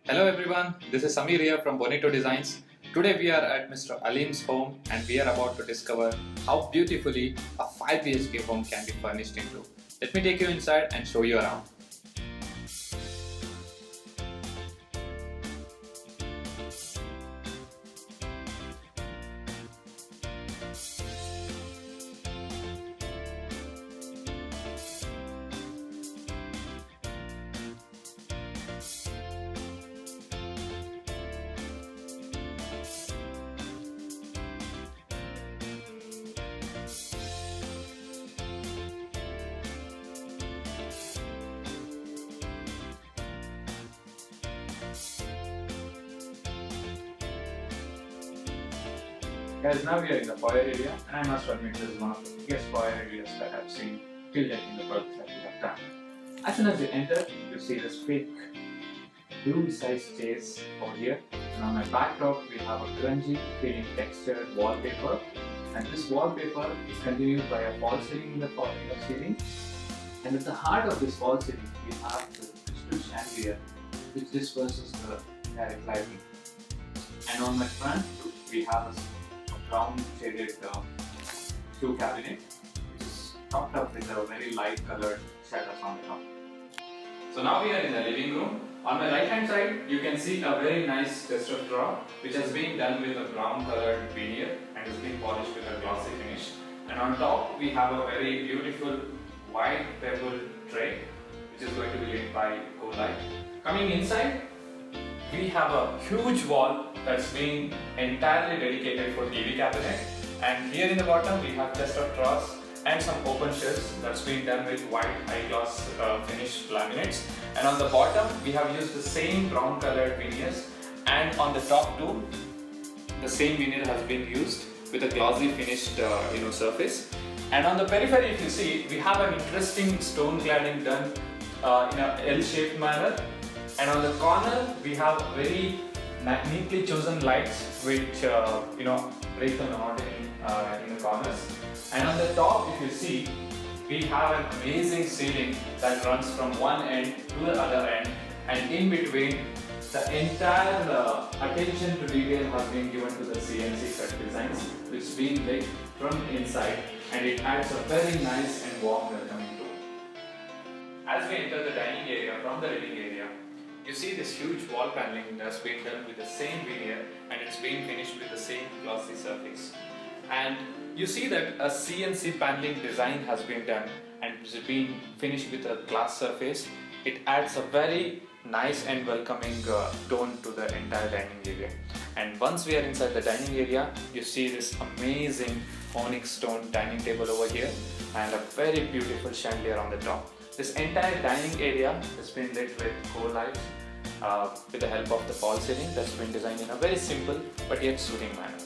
Hello everyone, this is Samir here from Bonito Designs. Today we are at Mr. Aleem's home and we are about to discover how beautifully a 5 BHK home can be furnished into. Let me take you inside and show you around. Guys, now we are in the foyer area and I must admit this is one of the biggest foyer areas that I've seen till date in the projects that we have done. As soon as you enter, you see this big blue-sized chairs over here, and on my backdrop we have a grungy feeling textured wallpaper, and this wallpaper is continued by a false ceiling in the ceiling, and at the heart of this false ceiling we have the crystal chandelier which disperses the direct lighting, and on my front we have a brown shaded shoe cabinet which is topped up with a very light colored shutters on the top. So now we are in the living room. On my right hand side you can see a very nice chest of drawer which has been done with a brown colored veneer and is being polished with a glossy finish, and on top we have a very beautiful white pebble tray which is going to be lit by coal light. Coming inside, we have a huge wall that's been entirely dedicated for TV cabinet, and here in the bottom we have chest of drawers and some open shelves that's been done with white high gloss finished laminates, and on the bottom we have used the same brown colored veneers, and on the top too the same veneer has been used with a glossy finished surface, and on the periphery if you see we have an interesting stone cladding done in a L-shaped manner, and on the corner we have very neatly chosen lights which break the monotony in the corners, and on the top if you see we have an amazing ceiling that runs from one end to the other end, and in between the entire attention to detail has been given to the CNC cut designs which is being lit from inside, and it adds a very nice and warm welcoming tone. As we enter the dining area from the living area, you see this huge wall paneling that's been done with the same veneer and it's been finished with the same glossy surface. And you see that a CNC paneling design has been done and it's been finished with a glass surface. It adds a very nice and welcoming tone to the entire dining area. And once we are inside the dining area, you see this amazing onyx stone dining table over here and a very beautiful chandelier on the top. This entire dining area has been lit with coal lights with the help of the false ceiling that's been designed in a very simple but yet soothing manner.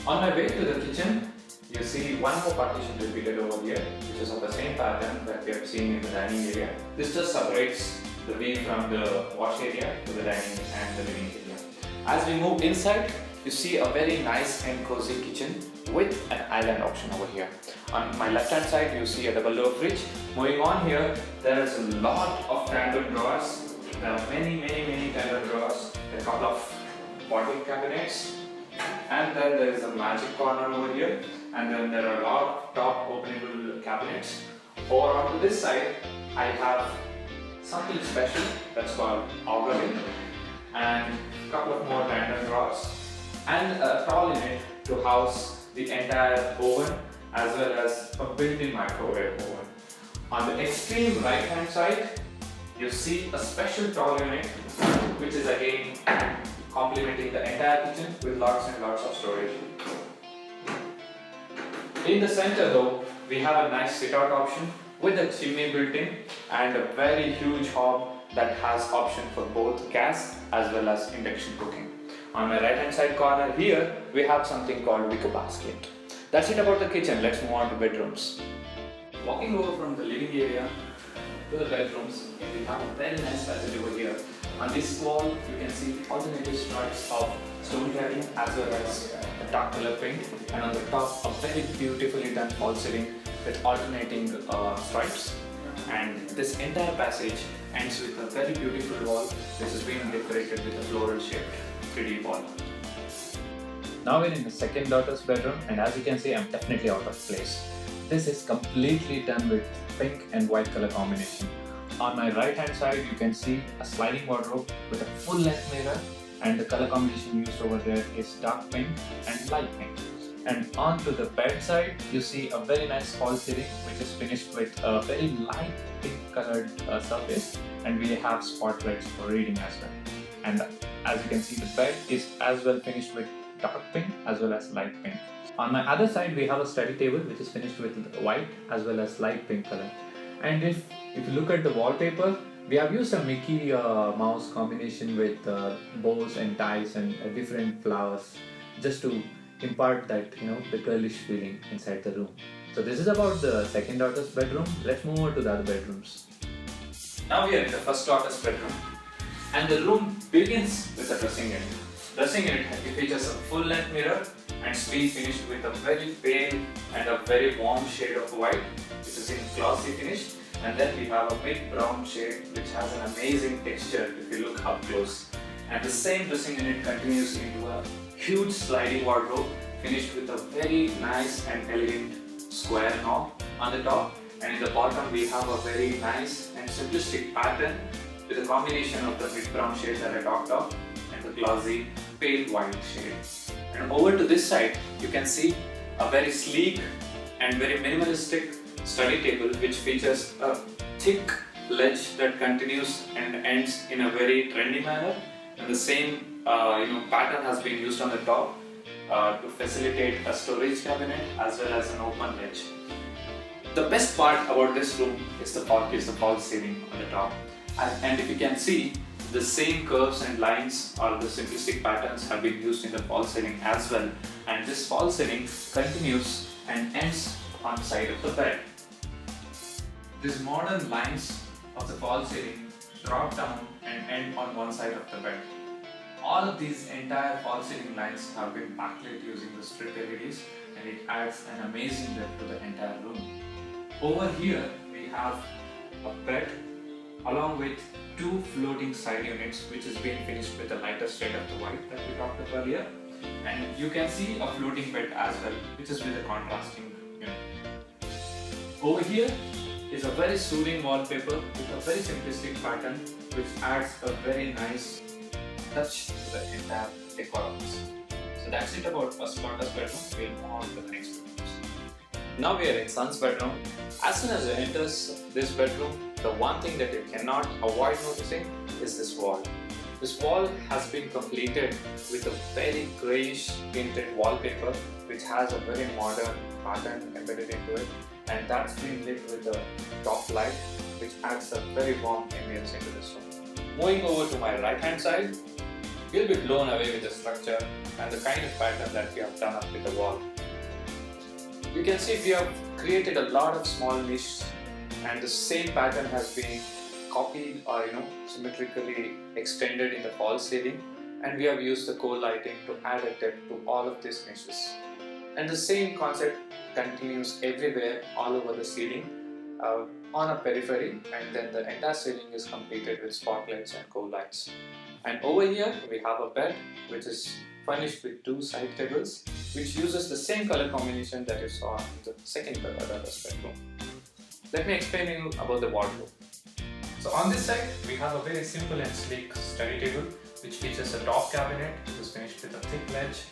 On my way to the kitchen, you see one more partition repeated over here which is of the same pattern that we have seen in the dining area. This just separates the view from the wash area to the dining and the living area. As we move inside, you see a very nice and cozy kitchen with an island option over here. On my left hand side you see a double door fridge. Moving on here, there is a lot of tandem drawers. There are many tandem drawers, a couple of bottle cabinets, and then there is a magic corner over here, and then there are a lot of top openable cabinets. Over onto this side I have something special that's called augury, and a couple of more tandem drawers, and a tall unit to house the entire oven as well as a built-in microwave oven. On the extreme right hand side you see a special tall unit which is again complementing the entire kitchen with lots and lots of storage. In the center though we have a nice sit-out option with a chimney built in and a very huge hob that has option for both gas as well as induction cooking. On my right hand side corner here, we have something called wicker basket. That's it about the kitchen. Let's move on to bedrooms. Walking over from the living area to the bedrooms, we have a very nice passage over here. On this wall, you can see alternative stripes of stone cladding as well as a dark color paint, and on the top, a very beautifully done false ceiling with alternating stripes. and this entire passage ends with a very beautiful wall which is being decorated with a floral shaped 3D wall. Now we're in the second daughter's bedroom, and as you can see, I'm definitely out of place. This is completely done with pink and white color combination. On my right hand side you can see a sliding wardrobe with a full length mirror, and the color combination used over there is dark pink and light pink. And onto the bed side you see a very nice false ceiling which is finished with a very light pink colored surface, and we have spotlights for reading as well. And as you can see, the bed is as well finished with dark pink as well as light pink. On my other side we have a study table which is finished with white as well as light pink color. And if you look at the wallpaper, we have used a Mickey Mouse combination with bows and ties and different flowers just to impart that, the girlish feeling inside the room. So this is about the second daughter's bedroom. Let's move on to the other bedrooms. Now we are in the first daughter's bedroom, and the room begins with a dressing unit. Dressing unit features a full length mirror and screen finished with a very pale and a very warm shade of white which is in glossy finish, and then we have a mid brown shade which has an amazing texture if you look up close. And the same dressing unit continues into a huge sliding wardrobe finished with a very nice and elegant square knob on the top, and in the bottom we have a very nice and simplistic pattern with a combination of the mid brown shade that I talked of and the glossy pale white shade. And over to this side you can see a very sleek and very minimalistic study table which features a thick ledge that continues and ends in a very trendy manner, and the same pattern has been used on the top to facilitate a storage cabinet as well as an open ledge. The best part about this room is the false ceiling on the top, and if you can see, the same curves and lines or the simplistic patterns have been used in the false ceiling as well, and this false ceiling continues and ends on the side of the bed. These modern lines of the false ceiling drop down and end on one side of the bed. All of these entire false ceiling lines have been backlit using the strip LEDs, and it adds an amazing depth to the entire room. Over here we have a bed along with two floating side units which is being finished with a lighter shade of the white that we talked about earlier, and you can see a floating bed as well which is with a contrasting unit. Over here is a very soothing wallpaper with a very simplistic pattern which adds a very nice touch to the entire decor of this. So that's it about first daughter's bedroom. We'll move on to the next bedrooms. Now we are in son's bedroom. As soon as you enter this bedroom, the one thing that you cannot avoid noticing is this wall. This wall has been completed with a very greyish tinted wallpaper which has a very modern pattern embedded into it, and that's been lit with a top light which adds a very warm ambience into this room. Moving over to my right hand side, you'll be blown away with the structure and the kind of pattern that we have done up with the wall. You can see we have created a lot of small niches, and the same pattern has been copied or symmetrically extended in the false ceiling, and we have used the coal lighting to add a depth to all of these niches. And the same concept continues everywhere all over the ceiling on a periphery, and then the entire ceiling is completed with spotlights and coal lights. And over here we have a bed which is furnished with two side tables which uses the same color combination that you saw in the second daughter's bedroom. Let me explain you about the wardrobe. So on this side we have a very simple and sleek study table which features a top cabinet which is finished with a thick ledge.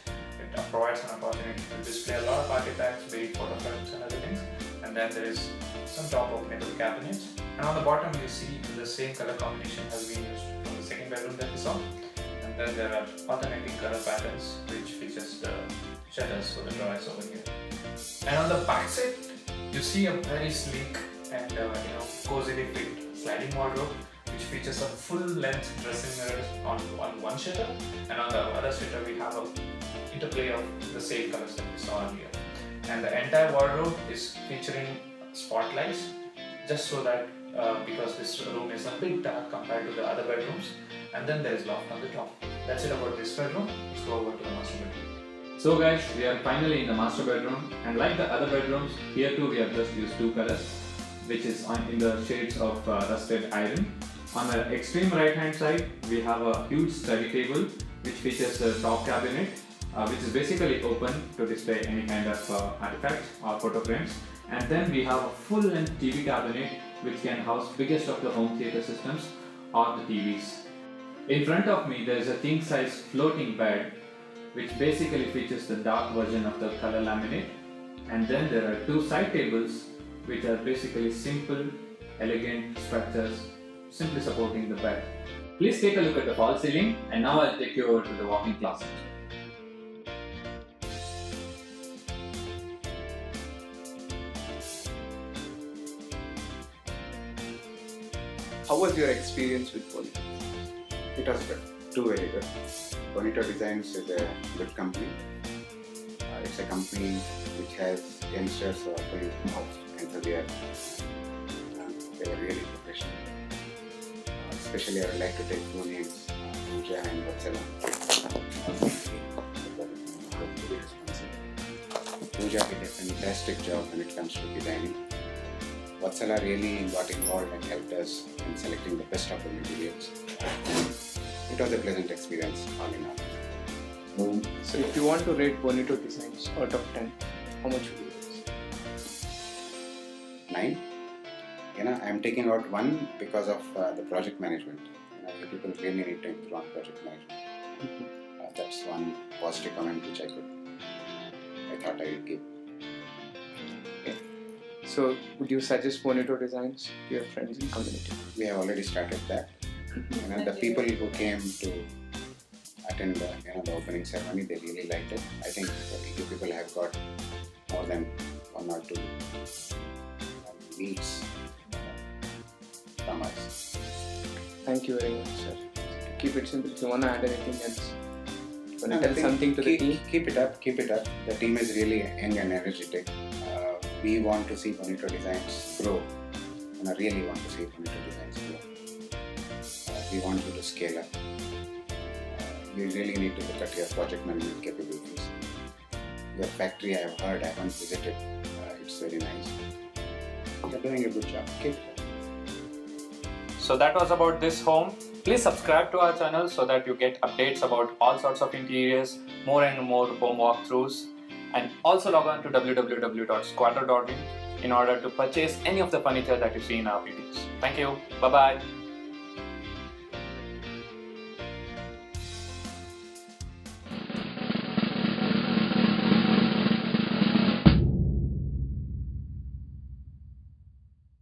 It provides an opportunity to display a lot of artifacts, be it photographs and other things. And then there is some top openable cabinets. And on the bottom you see the same color combination has been used from the second bedroom that we saw. And then there are alternating color patterns which features the shutters for the drawers over here. And on the back side you see a very sleek and cozily fit sliding wardrobe which features a full length dressing mirror on one shutter, and on the other shutter we have a interplay of the same colors that we saw earlier. And the entire wardrobe is featuring spotlights just so that because this room is a bit dark compared to the other bedrooms. And then there is loft on the top. That's it about this bedroom. Let's go over to the master bedroom. So guys, we are finally in the master bedroom, and like the other bedrooms, here too we have just used two colors. which is in the shades of rusted iron. On the extreme right hand side, we have a huge study table which features a top cabinet which is basically open to display any kind of artifact or photo frames. And then we have a full-length TV cabinet which can house biggest of the home theater systems or the TVs. In front of me there is a king-size floating bed which basically features the dark version of the color laminate. And then there are two side tables which are basically simple, elegant structures simply supporting the bed. Please take a look at the false ceiling, and now I'll take you over to the walk-in closet. How was your experience with Bonito? It was good, very good. Bonito Designs is a good company. It's a company which has youngsters who are full of enthusiasm. They were really professional. Especially I would like to take two names, Pooja and Vatsala. Pooja did a fantastic job when it comes to designing. Vatsala really got involved and helped us in selecting the best of the materials. It was a pleasant experience all in all. So if you want to rate Bonito Designs out of 10, how much would you rate? 9. I'm taking out 1 because of the project management. You people really need to improve on project management. That's one positive comment which I thought I would give. Okay. So would you suggest Bonito Designs to your friends and community? We have already started that. The people who came to attend the opening ceremony, they really liked it. I think you people have got more than 1 or 2 leads from us. Thank you very much, sir. To keep it simple, if you want to add anything else, you want to tell Nothing. something to the team? Keep it up. The team is really young and energetic. We want to see Bonito Designs grow. I really want to see Bonito Designs grow. We want you to scale up. You really need to look at your project management capabilities. Your factory, I have heard, I haven't visited. It's very nice. You're doing a good job. Keep it up. So that was about this home. Please subscribe to our channel so that you get updates about all sorts of interiors, more and more home walkthroughs, and also log on to www.squatter.in in order to purchase any of the furniture that you see in our videos. Thank you. Bye bye.